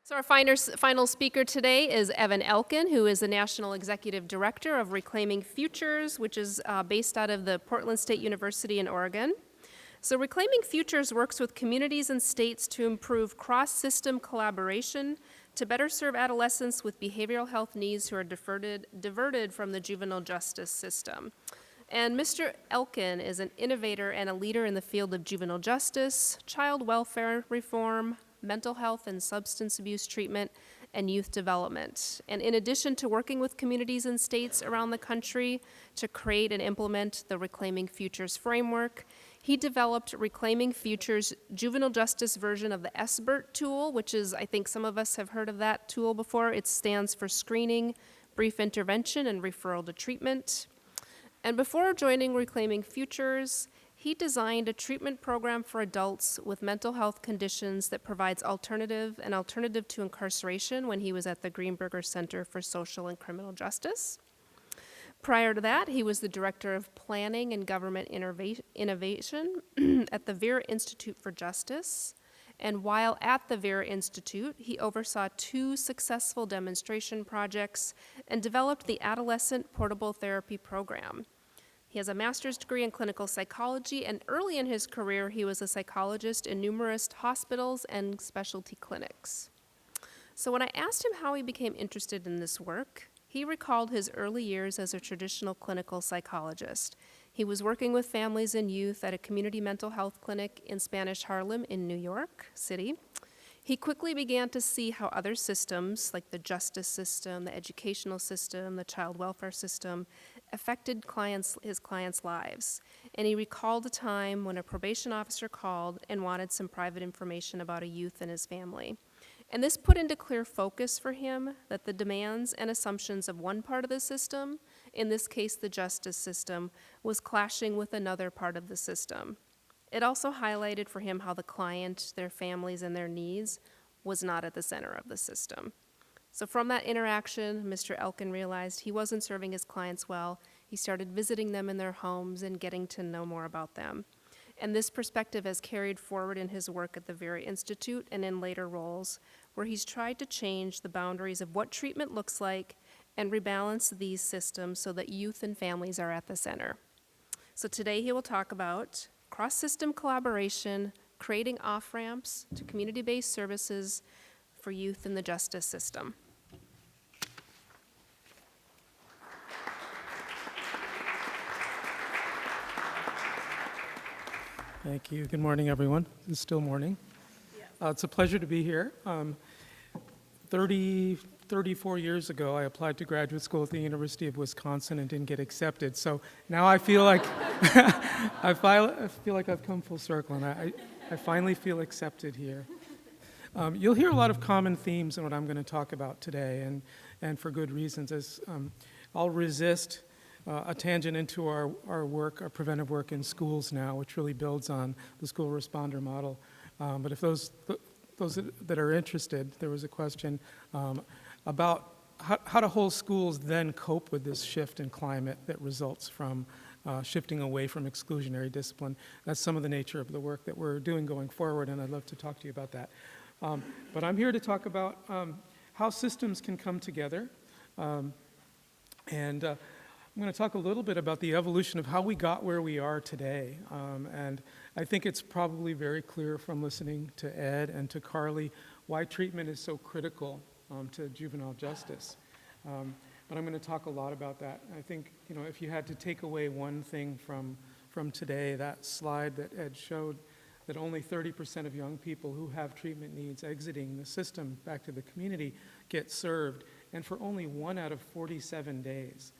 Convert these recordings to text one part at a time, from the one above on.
So our final speaker today is Evan Elkin, who is the National Executive Director of Reclaiming Futures, which is based out of the Portland State University in Oregon. So Reclaiming Futures works with communities and states to improve cross-system collaboration to better serve adolescents with behavioral health needs who are diverted from the juvenile justice system. And Mr. Elkin is an innovator and a leader in the field of juvenile justice, child welfare reform, mental health and substance abuse treatment, and youth development. And in addition to working with communities and states around the country to create and implement the Reclaiming Futures framework, he developed Reclaiming Futures' juvenile justice version of the SBIRT tool, which is, I think some of us have heard of that tool before. It stands for Screening, Brief Intervention, and Referral to Treatment. And before joining Reclaiming Futures, he designed a treatment program for adults with mental health conditions that provides alternative to incarceration when he was at the Greenberger Center for Social and Criminal Justice. Prior to that, he was the Director of Planning and Government Innovation at the Vera Institute for Justice. And while at the Vera Institute, he oversaw 2 successful demonstration projects and developed the Adolescent Portable Therapy Program. He has a master's degree in clinical psychology, and early in his career, he was a psychologist in numerous hospitals and specialty clinics. So when I asked him how he became interested in this work, he recalled his early years as a traditional clinical psychologist. He was working with families and youth at a community mental health clinic in Spanish Harlem in New York City. He quickly began to see how other systems, like the justice system, the educational system, the child welfare system, affected his clients' lives. And he recalled a time when a probation officer called and wanted some private information about a youth and his family. And this put into clear focus for him that the demands and assumptions of one part of the system, in this case the justice system, was clashing with another part of the system. It also highlighted for him how the client, their families, and their needs was not at the center of the system. So from that interaction, Mr. Elkin realized he wasn't serving his clients well. He started visiting them in their homes and getting to know more about them. And this perspective has carried forward in his work at the Vera Institute and in later roles, where he's tried to change the boundaries of what treatment looks like and rebalance these systems so that youth and families are at the center. So today he will talk about cross-system collaboration, creating off-ramps to community-based services for youth in the justice system. Thank you. Good morning, everyone. It's still morning. Yes. It's a pleasure to be here. 34 years ago, I applied to graduate school at the University of Wisconsin and didn't get accepted. So now I feel like I feel like I've come full circle, and I finally feel accepted here. You'll hear a lot of common themes in what I'm going to talk about today, and for good reasons. As I'll resist a tangent into our work, our preventive work in schools now, which really builds on the school responder model. But if those that are interested, there was a question about how do whole schools then cope with this shift in climate that results from shifting away from exclusionary discipline. That's some of the nature of the work that we're doing going forward, and I'd love to talk to you about that. But I'm here to talk about how systems can come together. And I'm going to talk a little bit about the evolution of how we got where we are today. And I think it's probably very clear from listening to Ed and to Carly why treatment is so critical to juvenile justice. But I'm going to talk a lot about that. I think, if you had to take away one thing from today, that slide that Ed showed, that only 30% of young people who have treatment needs exiting the system back to the community get served, and for only 1 out of 47 days.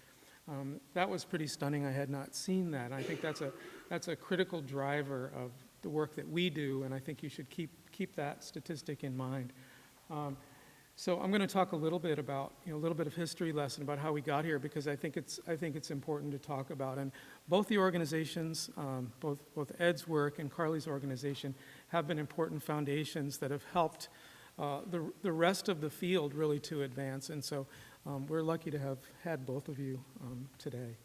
That was pretty stunning. I had not seen that. I think that's a critical driver of the work that we do, and I think you should keep that statistic in mind. So I'm going to talk a little bit about a little bit of history lesson about how we got here, because I think it's important to talk about. And both the organizations, both Ed's work and Carly's organization, have been important foundations that have helped the rest of the field really to advance. And so we're lucky to have had both of you today.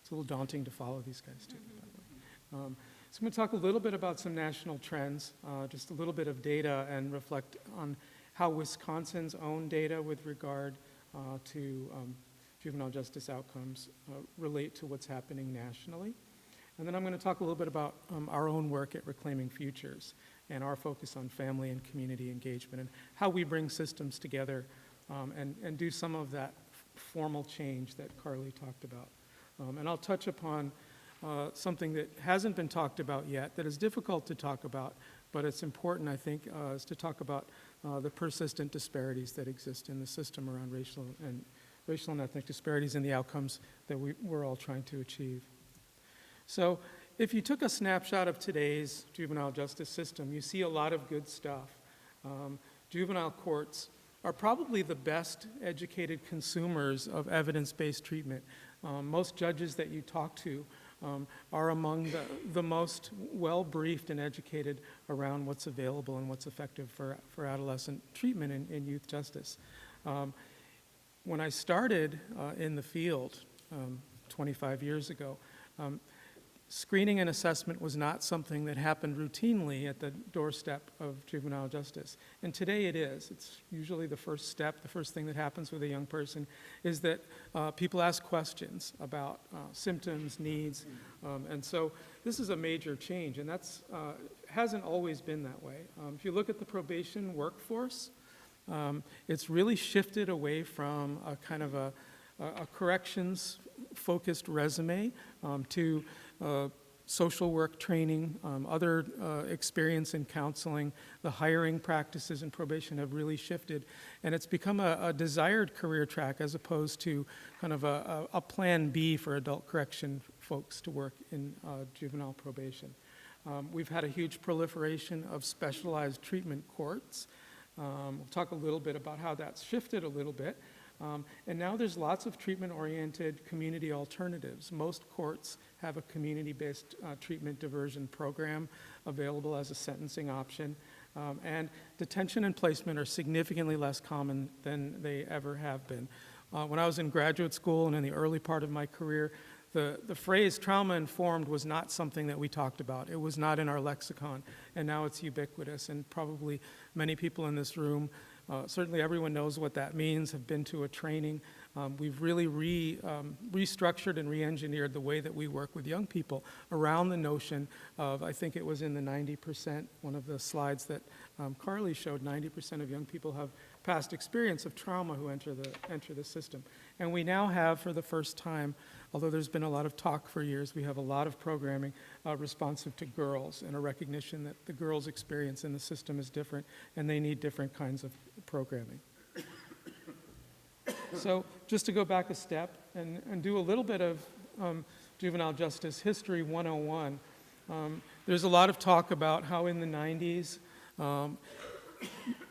It's a little daunting to follow these guys too. So I'm going to talk a little bit about some national trends, just a little bit of data, and reflect on how Wisconsin's own data with regard to juvenile justice outcomes relate to what's happening nationally. And then I'm going to talk a little bit about our own work at Reclaiming Futures and our focus on family and community engagement and how we bring systems together and do some of that formal change that Carly talked about. And I'll touch upon something that hasn't been talked about yet, that is difficult to talk about, but it's important, I think, is to talk about the persistent disparities that exist in the system around racial and ethnic disparities and the outcomes that we're all trying to achieve. So if you took a snapshot of today's juvenile justice system, you see a lot of good stuff. Juvenile courts are probably the best educated consumers of evidence-based treatment. Most judges that you talk to are among the most well-briefed and educated around what's available and what's effective for adolescent treatment in youth justice. When I started in the field 25 years ago, screening and assessment was not something that happened routinely at the doorstep of juvenile justice. And today it is. It's usually the first step, the first thing that happens with a young person is that people ask questions about symptoms, needs, and so this is a major change, and that's hasn't always been that way. If you look at the probation workforce, it's really shifted away from a kind of a corrections-focused resume to social work training, other experience in counseling. The hiring practices in probation have really shifted, and it's become a desired career track as opposed to kind of a plan B for adult correction folks to work in juvenile probation. We've had a huge proliferation of specialized treatment courts. We'll talk a little bit about how that's shifted a little bit. And now there's lots of treatment-oriented community alternatives. Most courts have a community-based treatment diversion program available as a sentencing option. And detention and placement are significantly less common than they ever have been. When I was in graduate school and in the early part of my career, the phrase trauma-informed was not something that we talked about. It was not in our lexicon, and now it's ubiquitous, and probably many people in this room, certainly everyone knows what that means, have been to a training. We've really restructured and re-engineered the way that we work with young people around the notion of, I think it was in the 90%, one of the slides that Carly showed, 90% of young people have past experience of trauma who enter the system. And we now have, for the first time, although there's been a lot of talk for years, we have a lot of programming responsive to girls and a recognition that the girls' experience in the system is different and they need different kinds of programming. So just to go back a step and do a little bit of juvenile justice history 101, there's a lot of talk about how in the 90s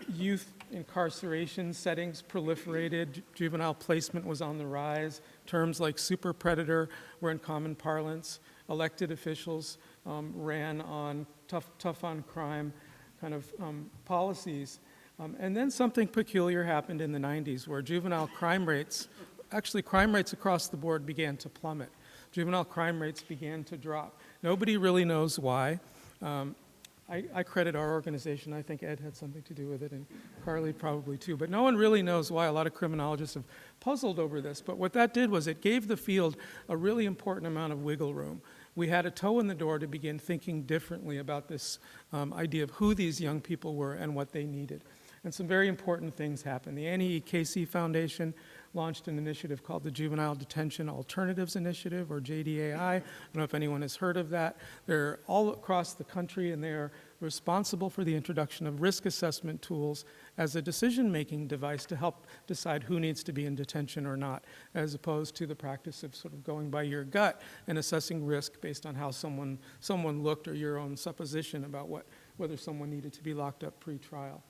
youth incarceration settings proliferated, juvenile placement was on the rise, terms like super predator were in common parlance, elected officials ran on tough on crime kind of policies. And then something peculiar happened in the 90s where juvenile crime rates, actually crime rates across the board began to plummet. Juvenile crime rates began to drop. Nobody really knows why. I credit our organization. I think Ed had something to do with it, and Carly probably too. But no one really knows why. A lot of criminologists have puzzled over this. But what that did was it gave the field a really important amount of wiggle room. We had a toe in the door to begin thinking differently about this idea of who these young people were and what they needed. And some very important things happened. The Annie E. Casey Foundation launched an initiative called the Juvenile Detention Alternatives Initiative, or JDAI. I don't know if anyone has heard of that. They're all across the country, and they're responsible for the introduction of risk assessment tools as a decision-making device to help decide who needs to be in detention or not, as opposed to the practice of sort of going by your gut and assessing risk based on how someone looked or your own supposition about whether someone needed to be locked up pre-trial.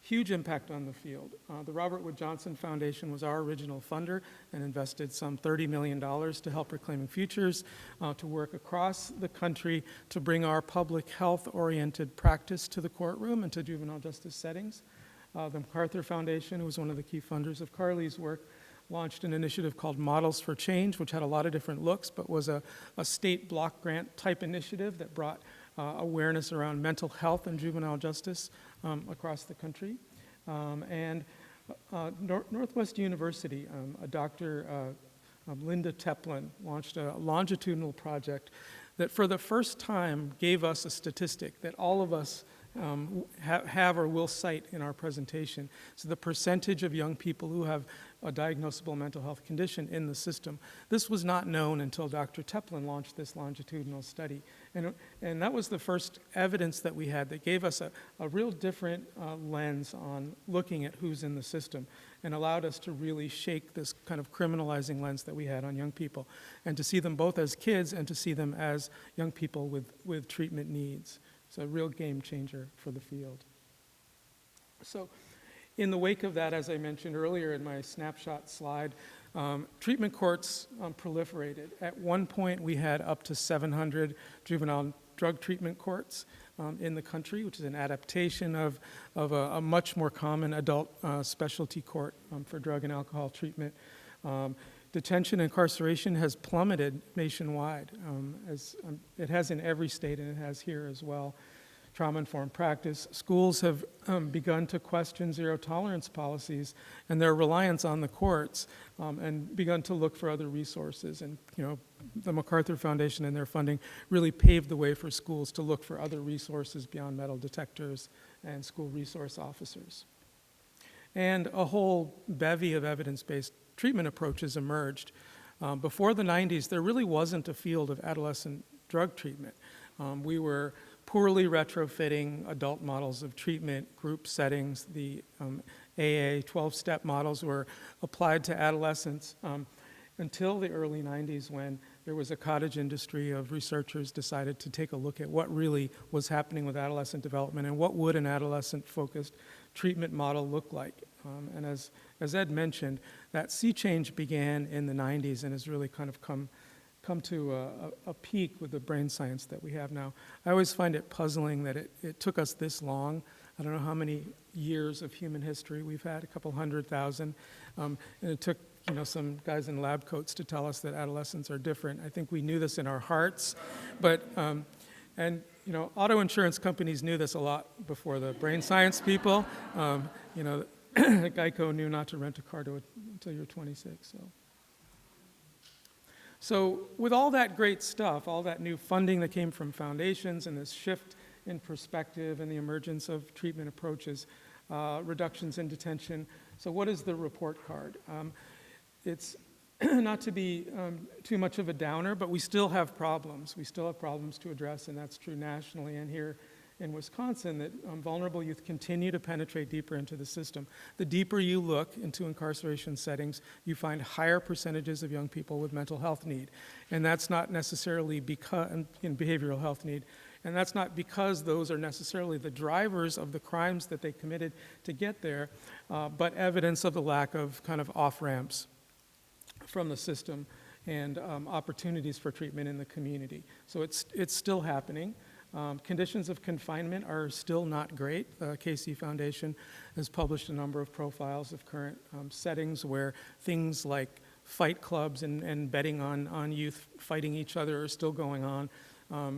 Huge impact on the field. The Robert Wood Johnson Foundation was our original funder and invested some $30 million to help Reclaiming Futures to work across the country to bring our public health-oriented practice to the courtroom and to juvenile justice settings. The MacArthur Foundation, who was one of the key funders of Carly's work, launched an initiative called Models for Change, which had a lot of different looks, but was a state block grant type initiative that brought awareness around mental health and juvenile justice across the country. And Northwest University, a Dr. Linda Teplin launched a longitudinal project that for the first time gave us a statistic that all of us have or will cite in our presentation. So the percentage of young people who have a diagnosable mental health condition in the system. This was not known until Dr. Teplin launched this longitudinal study. And that was the first evidence that we had that gave us a real different lens on looking at who's in the system and allowed us to really shake this kind of criminalizing lens that we had on young people and to see them both as kids and to see them as young people with treatment needs. It's a real game changer for the field. So in the wake of that, as I mentioned earlier in my snapshot slide, treatment courts proliferated. At one point, we had up to 700 juvenile drug treatment courts in the country, which is an adaptation of a much more common adult specialty court for drug and alcohol treatment. Detention and incarceration has plummeted nationwide, as it has in every state and it has here as well. Trauma-informed practice. Schools have begun to question zero-tolerance policies and their reliance on the courts and begun to look for other resources. And, the MacArthur Foundation and their funding really paved the way for schools to look for other resources beyond metal detectors and school resource officers. And a whole bevy of evidence-based treatment approaches emerged. Before the 90s, there really wasn't a field of adolescent drug treatment. We were poorly retrofitting adult models of treatment, group settings. The AA 12-step models were applied to adolescents until the early 90s when there was a cottage industry of researchers decided to take a look at what really was happening with adolescent development and what would an adolescent-focused treatment model look like. And as Ed mentioned, that sea change began in the 90s and has really kind of come to a peak with the brain science that we have now. I always find it puzzling that it took us this long. I don't know how many years of human history we've had, a couple 100,000. And it took some guys in lab coats to tell us that adolescents are different. I think we knew this in our hearts, but auto insurance companies knew this a lot before the brain science people. Geico knew not to rent a car until you're 26. So with all that great stuff, all that new funding that came from foundations and this shift in perspective and the emergence of treatment approaches, reductions in detention. So what is the report card? It's not to be too much of a downer, but we still have problems. We still have problems to address, and that's true nationally and here in Wisconsin, that vulnerable youth continue to penetrate deeper into the system. The deeper you look into incarceration settings, you find higher percentages of young people with mental health need. And that's not necessarily because, in behavioral health need, and that's not because those are necessarily the drivers of the crimes that they committed to get there, but evidence of the lack of kind of off-ramps from the system and opportunities for treatment in the community. So it's still happening. Conditions of confinement are still not great. The Casey Foundation has published a number of profiles of current settings where things like fight clubs and betting on youth fighting each other are still going on.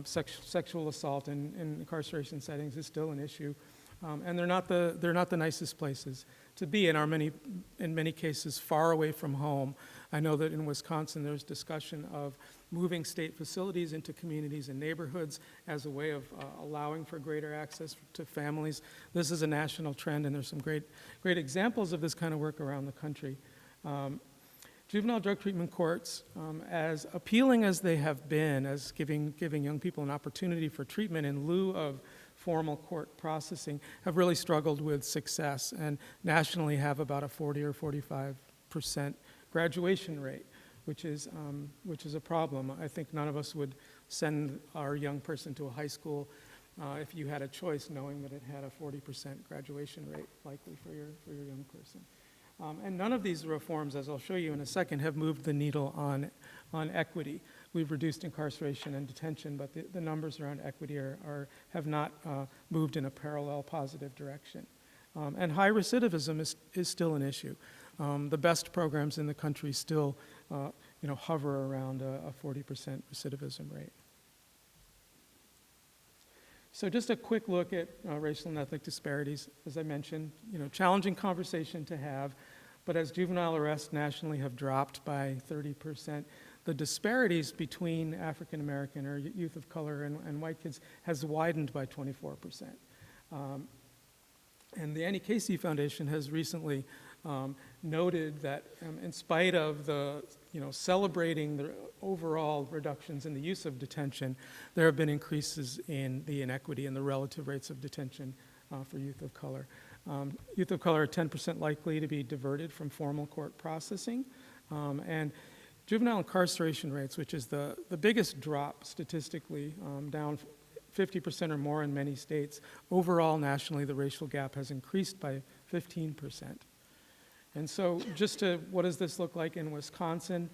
Sexual assault in incarceration settings is still an issue. And they're not the nicest places to be and are in many cases far away from home. I know that in Wisconsin there's discussion of moving state facilities into communities and neighborhoods as a way of allowing for greater access to families. This is a national trend, and there's some great examples of this kind of work around the country. Juvenile drug treatment courts, as appealing as they have been, as giving young people an opportunity for treatment in lieu of formal court processing, have really struggled with success and nationally have about a 40 or 45% graduation rate, which is a problem. I think none of us would send our young person to a high school if you had a choice, knowing that it had a 40% graduation rate likely for your young person. And none of these reforms, as I'll show you in a second, have moved the needle on equity. We've reduced incarceration and detention, but the numbers around equity have not moved in a parallel positive direction. And high recidivism is still an issue. The best programs in the country still hover around a 40% recidivism rate. So just a quick look at racial and ethnic disparities. As I mentioned, challenging conversation to have, but as juvenile arrests nationally have dropped by 30%, the disparities between African American or youth of color and white kids has widened by 24%. And the Annie Casey Foundation has recently noted that in spite of the, celebrating the overall reductions in the use of detention, there have been increases in the inequity and the relative rates of detention for youth of color. Youth of color are 10% likely to be diverted from formal court processing, and juvenile incarceration rates, which is the biggest drop statistically, down 50% or more in many states. Overall, nationally, the racial gap has increased by 15%. And so what does this look like in Wisconsin?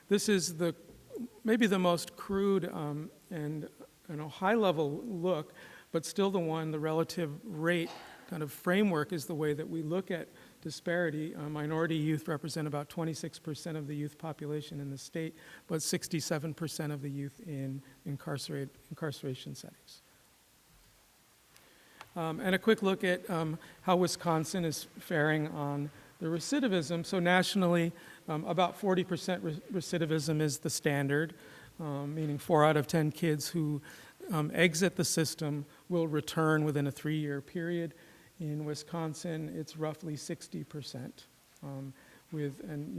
This is maybe the most crude and high-level look, but still the relative rate kind of framework is the way that we look at disparity. Minority youth represent about 26% of the youth population in the state, but 67% of the youth in incarceration settings. And a quick look at how Wisconsin is faring on the recidivism. So nationally, about 40% recidivism is the standard, meaning 4 out of 10 kids who exit the system will return within a 3-year period. In Wisconsin, it's roughly 60%. And you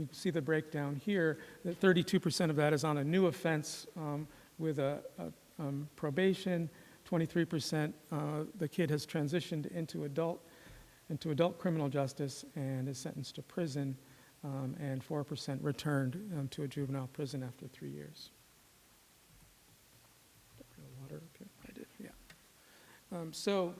can see the breakdown here, that 32% of that is on a new offense with a probation. 23% the kid has transitioned into adult criminal justice and is sentenced to prison, and 4% returned to a juvenile prison after 3 years. Water up here? I did, yeah. So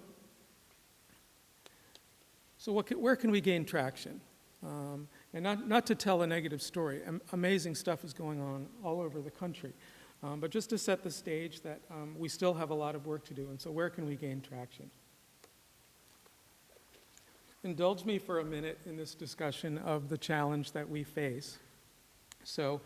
where can we gain traction? And not to tell a negative story. Amazing stuff is going on all over the country. But just to set the stage that we still have a lot of work to do. And so where can we gain traction? Indulge me for a minute in this discussion of the challenge that we face. So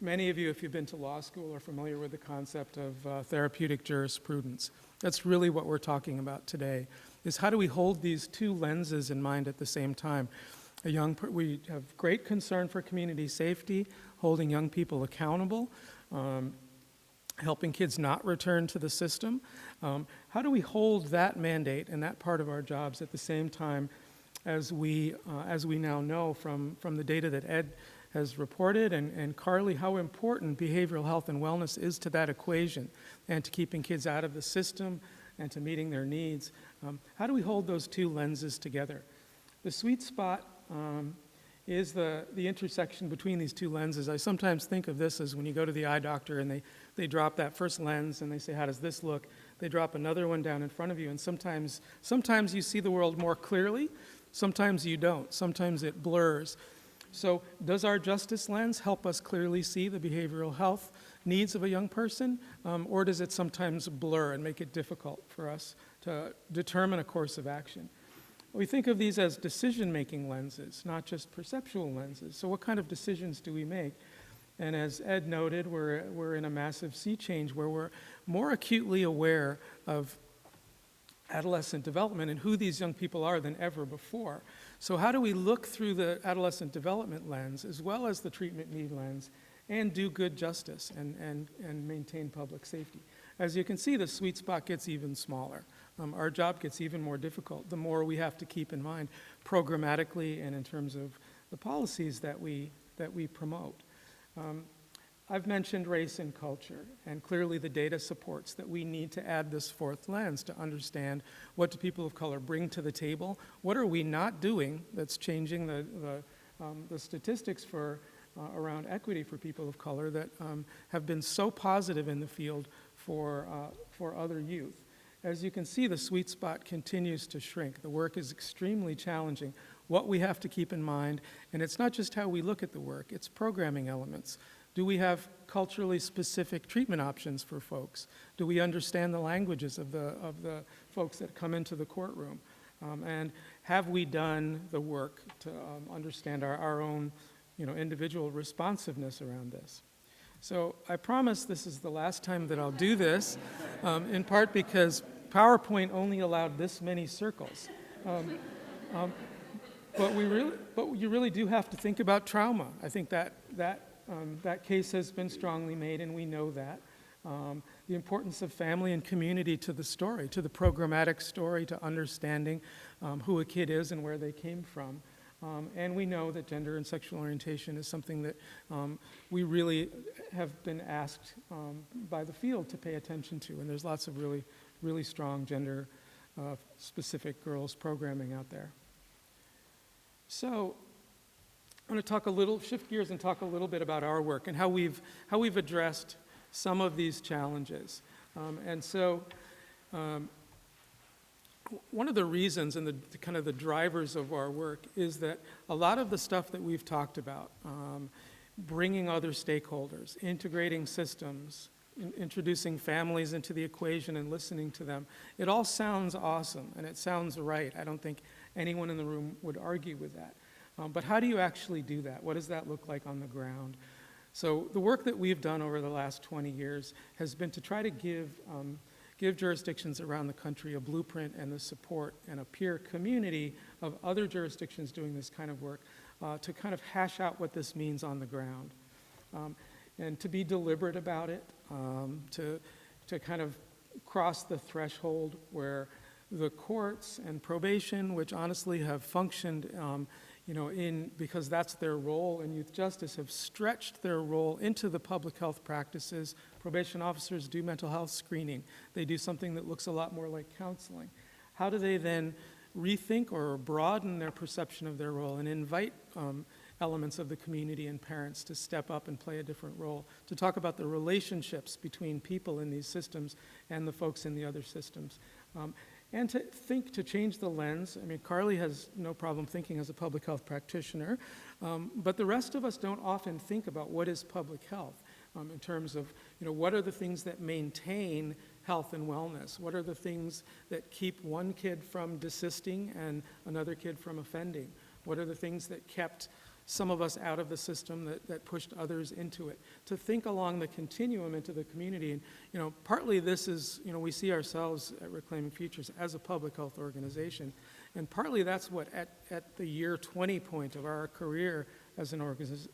many of you, if you've been to law school, are familiar with the concept of therapeutic jurisprudence. That's really what we're talking about today, is how do we hold these two lenses in mind at the same time? We have great concern for community safety, holding young people accountable, helping kids not return to the system. How do we hold that mandate and that part of our jobs at the same time as we now know from the data that Ed has reported, and Carly, how important behavioral health and wellness is to that equation and to keeping kids out of the system and to meeting their needs. How do we hold those two lenses together? The sweet spot is the intersection between these two lenses. I sometimes think of this as when you go to the eye doctor and they drop that first lens and they say, how does this look? They drop another one down in front of you, and sometimes you see the world more clearly, sometimes you don't. Sometimes it blurs. So does our justice lens help us clearly see the behavioral health needs of a young person, or does it sometimes blur and make it difficult for us to determine a course of action? We think of these as decision-making lenses, not just perceptual lenses. So what kind of decisions do we make? And as Ed noted, we're in a massive sea change where we're more acutely aware of adolescent development and who these young people are than ever before. So how do we look through the adolescent development lens as well as the treatment need lens and do good justice and maintain public safety? As you can see, the sweet spot gets even smaller. Our job gets even more difficult the more we have to keep in mind programmatically and in terms of the policies that we promote. I've mentioned race and culture, and clearly the data supports that we need to add this fourth lens to understand what do people of color bring to the table, what are we not doing that's changing the statistics for around equity for people of color that have been so positive in the field for other youth. As you can see, the sweet spot continues to shrink. The work is extremely challenging. What we have to keep in mind, and it's not just how we look at the work, it's programming elements. Do we have culturally specific treatment options for folks? Do we understand the languages of the folks that come into the courtroom? And have we done the work to understand our own individual responsiveness around this? So I promise this is the last time that I'll do this, in part because PowerPoint only allowed this many circles. But you really do have to think about trauma. I think that case has been strongly made, and we know that. The importance of family and community to the story, to the programmatic story, to understanding who a kid is and where they came from. And we know that gender and sexual orientation is something that we really have been asked by the field to pay attention to. And there's lots of really, really strong gender-specific girls programming out there. So I'm going to shift gears and talk a little bit about our work and how we've addressed some of these challenges. One of the reasons and the kind of the drivers of our work is that a lot of the stuff that we've talked about, bringing other stakeholders, integrating systems, introducing families into the equation and listening to them, it all sounds awesome and it sounds right. I don't think anyone in the room would argue with that. But how do you actually do that? What does that look like on the ground? So the work that we've done over the last 20 years has been to try to give jurisdictions around the country a blueprint and the support and a peer community of other jurisdictions doing this kind of work to kind of hash out what this means on the ground. And to be deliberate about it, to kind of cross the threshold where the courts and probation, which honestly have functioned because that's their role, and youth justice have stretched their role into the public health practices. Probation officers do mental health screening. They do something that looks a lot more like counseling. How do they then rethink or broaden their perception of their role and invite elements of the community and parents to step up and play a different role, to talk about the relationships between people in these systems and the folks in the other systems? And to change the lens. I mean, Carly has no problem thinking as a public health practitioner, but the rest of us don't often think about what is public health in terms of, what are the things that maintain health and wellness? What are the things that keep one kid from desisting and another kid from offending? What are the things that kept some of us out of the system that pushed others into it? To think along the continuum into the community. And, partly this is, we see ourselves at Reclaiming Futures as a public health organization. And partly that's what, at the year 20 point of our career as an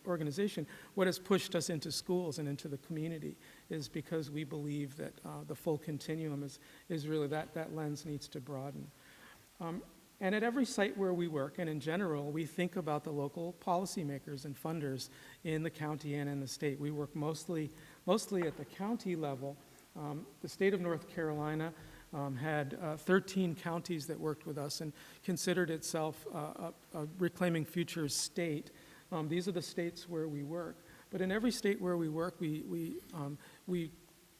organization, what has pushed us into schools and into the community is because we believe that the full continuum is really that lens needs to broaden. And at every site where we work, and in general, we think about the local policymakers and funders in the county and in the state. We work mostly at the county level. The state of North Carolina had 13 counties that worked with us and considered itself a Reclaiming Futures state. These are the states where we work. But in every state where we work, we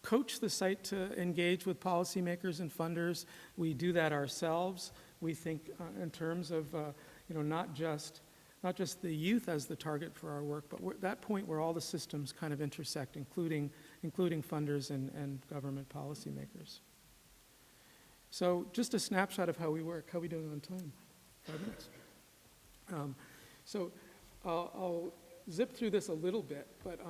coach the site to engage with policymakers and funders. We do that ourselves. We think in terms of, not just the youth as the target for our work, but that point where all the systems kind of intersect, including funders and government policymakers. So just a snapshot of how we work. How are we doing on time? 5 minutes. So I'll zip through this a little bit, but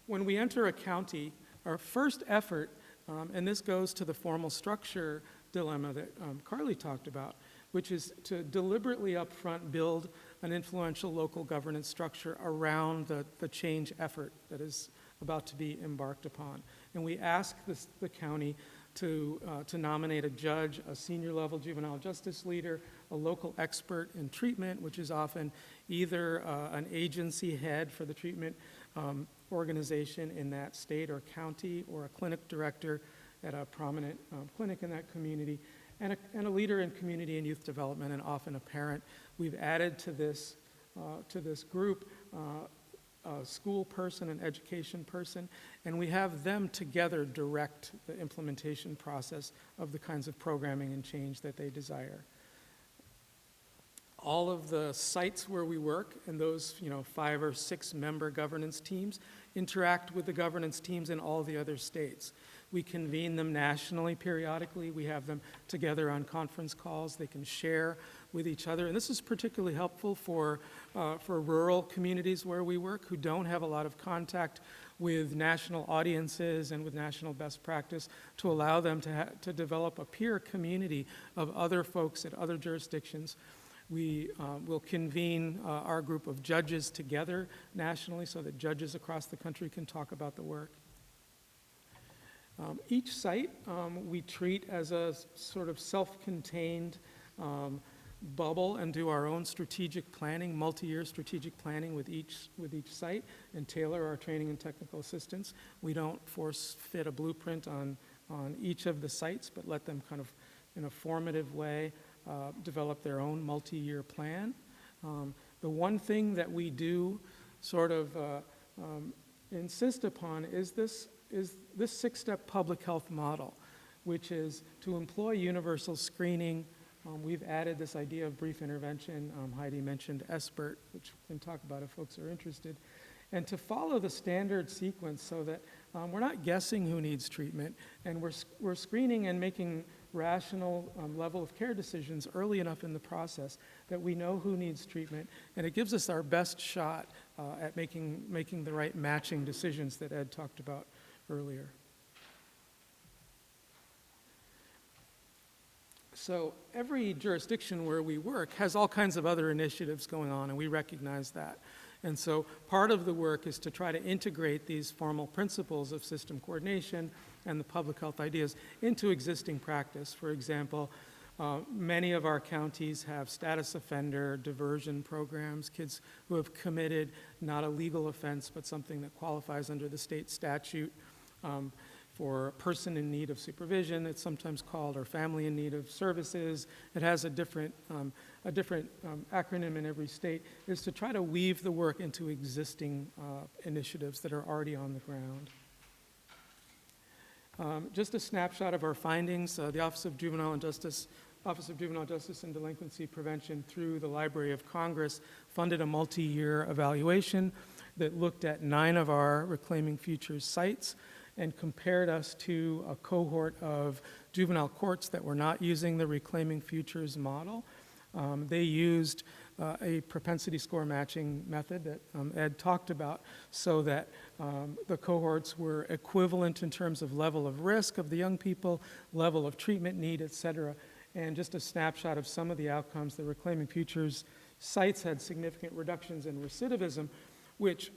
when we enter a county, our first effort, and this goes to the formal structure dilemma that Carly talked about, which is to deliberately upfront build an influential local governance structure around the change effort that is about to be embarked upon. And we ask the county to nominate a judge, a senior level juvenile justice leader, a local expert in treatment, which is often either an agency head for the treatment organization in that state or county, or a clinic director at a prominent clinic in that community, and a leader in community and youth development, and often a parent. We've added to this group a school person, an education person, and we have them together direct the implementation process of the kinds of programming and change that they desire. All of the sites where we work and those 5 or 6 member governance teams interact with the governance teams in all the other states. We convene them nationally periodically. We have them together on conference calls. They can share with each other. And this is particularly helpful for rural communities where we work who don't have a lot of contact with national audiences and with national best practice, to allow them to develop a peer community of other folks at other jurisdictions. We will convene our group of judges together nationally so that judges across the country can talk about the work. Each site we treat as a sort of self-contained bubble and do our own strategic planning, multi-year strategic planning with each site, and tailor our training and technical assistance. We don't force fit a blueprint on each of the sites, but let them kind of, in a formative way, develop their own multi-year plan. The one thing that we do sort of insist upon is this six-step public health model, which is to employ universal screening. We've added this idea of brief intervention. Heidi mentioned SBIRT, which we can talk about if folks are interested. And to follow the standard sequence so that we're not guessing who needs treatment, and we're screening and making rational level of care decisions early enough in the process that we know who needs treatment, and it gives us our best shot at making the right matching decisions that Ed talked about earlier. So every jurisdiction where we work has all kinds of other initiatives going on, and we recognize that. And so part of the work is to try to integrate these formal principles of system coordination and the public health ideas into existing practice. For example, many of our counties have status offender diversion programs, kids who have committed not a legal offense, but something that qualifies under the state statute. For a person in need of supervision, it's sometimes called, or family in need of services. It has a different acronym in every state, is to try to weave the work into existing initiatives that are already on the ground. Just a snapshot of our findings. The Office of Juvenile Justice and Delinquency Prevention through the Library of Congress funded a multi-year evaluation that looked at 9 of our Reclaiming Futures sites and compared us to a cohort of juvenile courts that were not using the Reclaiming Futures model. They used a propensity score matching method that Ed talked about, so that the cohorts were equivalent in terms of level of risk of the young people, level of treatment need, et cetera. And just a snapshot of some of the outcomes. The Reclaiming Futures sites had significant reductions in recidivism, which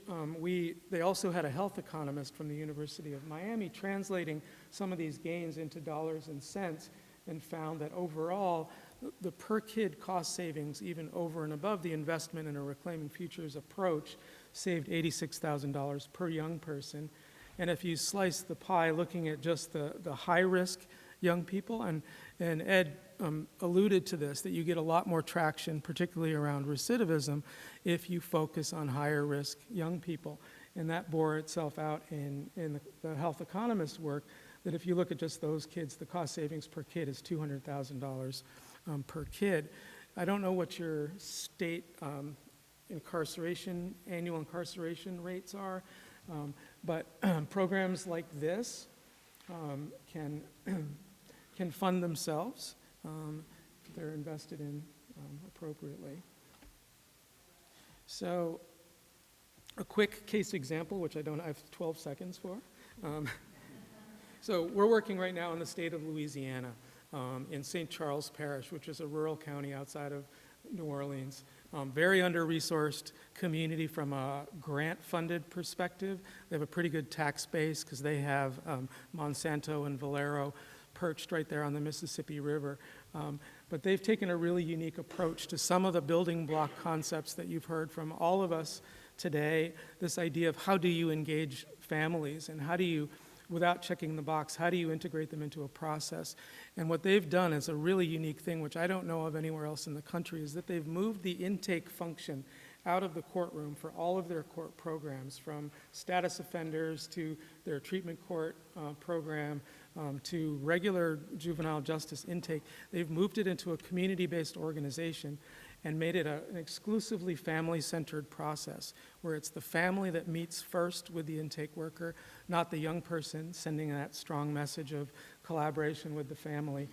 they also had a health economist from the University of Miami translating some of these gains into dollars and cents, and found that overall, the per kid cost savings, even over and above the investment in a Reclaiming Futures approach, saved $86,000 per young person. And if you slice the pie looking at just the high-risk young people, and Ed alluded to this, that you get a lot more traction, particularly around recidivism, if you focus on higher risk young people. And that bore itself out in the health economist work, that if you look at just those kids, the cost savings per kid is $200,000 per kid. I don't know what your state annual incarceration rates are, but programs like this can fund themselves if they're invested in appropriately. So a quick case example, which I have 12 seconds for. So we're working right now in the state of Louisiana, in St. Charles Parish, which is a rural county outside of New Orleans. Very under-resourced community from a grant-funded perspective. They have a pretty good tax base because they have Monsanto and Valero perched right there on the Mississippi River. But they've taken a really unique approach to some of the building block concepts that you've heard from all of us today. This idea of how do you engage families, and how do you, without checking the box, how do you integrate them into a process? And what they've done is a really unique thing, which I don't know of anywhere else in the country, is that they've moved the intake function out of the courtroom for all of their court programs, from status offenders to their treatment court program to regular juvenile justice intake. They've moved it into a community-based organization and made it an exclusively family-centered process, where it's the family that meets first with the intake worker. not the young person, sending that strong message of collaboration with the family.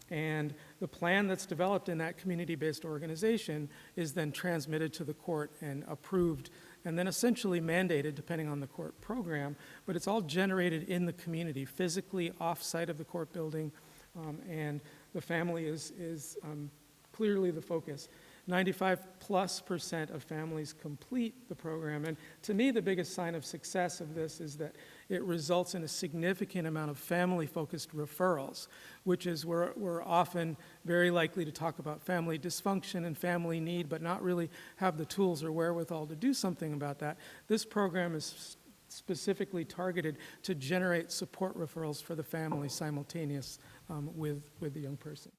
And the plan that's developed in that community-based organization is then transmitted to the court and approved, and then essentially mandated, depending on the court program, but it's all generated in the community, physically off-site of the court building, and the family is clearly the focus. 95+% of families complete the program, and to me the biggest sign of success of this is that it results in a significant amount of family-focused referrals, which is we're often very likely to talk about family dysfunction and family need, but not really have the tools or wherewithal to do something about that. This program is specifically targeted to generate support referrals for the family simultaneous with the young person.